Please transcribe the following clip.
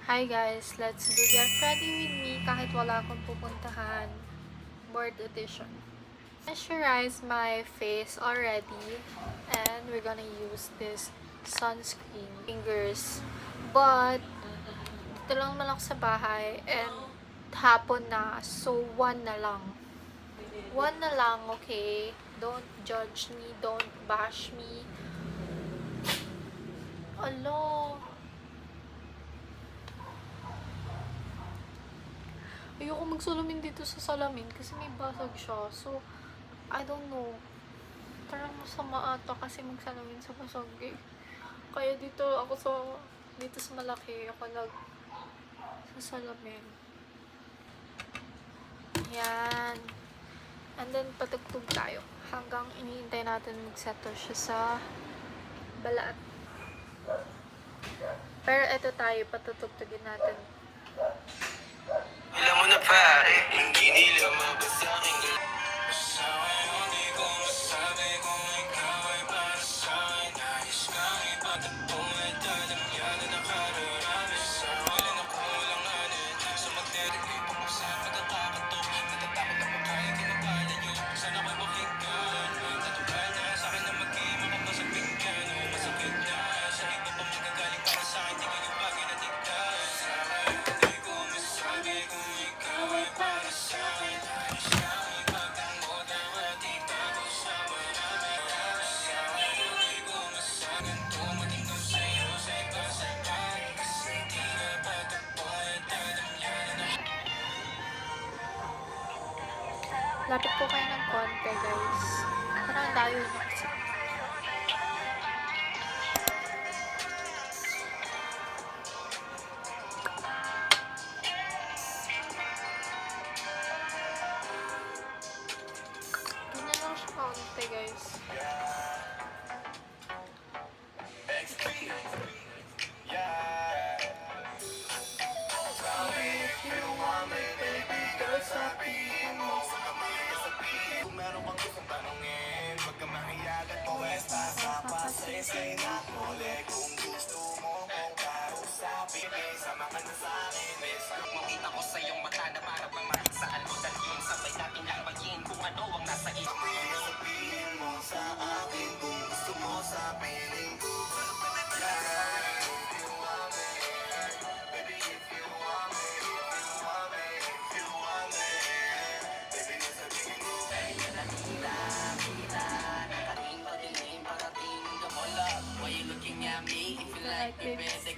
Hi guys, let's do Get Ready With Me kahit wala akong pupuntahan. Board edition. Moisturize my face already and we're gonna use this sunscreen fingers. But, dito lang naman ako sa bahay and hapon na, so one na lang. One na lang, okay? Don't judge me, don't bash me. Alo. Ayoko magsalamin dito sa salamin kasi may basag siya. So, I don't know. Parang masama ata kasi magsalamin sa basag eh. Kaya dito sa malaki ako sa salamin. Yan. And then, patugtog tayo. Hanggang iniintay natin mag-settle siya sa balat. Pero eto tayo, patutugtugin natin. Alam mo na pare, hindi nila mabasahin. Hindi ko masabi kung ikaw ay para sa'kin. Nais kang ipatagpo at dadamyan na nakararami sa wala na kulang anin. Sa magdedikay pa sa matatapatok. Natatakot na makaya kinakala nyo. Sana ko'y makinggan. Natural na sa'kin na mag-ima ka pa sa pinggan. Masakit na sa iba pa magagaling para sa'kin. Di kayo bagay na tigdan. Hindi ko masabi kung ikaw ay para sa'kin. Nais kang ipagtanggol ang ating tago sa marami. Hindi ko masabi ito maging sa'yo sa iba sa bahay. Kasi di na patagpo at dadamyan na. Lapit po kayo ng konti, guys. Parang dayo na kasi. Ganyan lang siya konti, guys. Kung meron kang gustong tanongin, wag kang mahiyagan po, sa pasensya na muli. Kung gusto mo kong kausapin, sama ka na sa'kin. Makita ko sa iyong mata na para bang makisaan mo dalhin. Sabay natin lampayin kung ano ang nasa iyo. Mamaya sabihin mo sa akin kung gusto mo sa piling ko. Like this.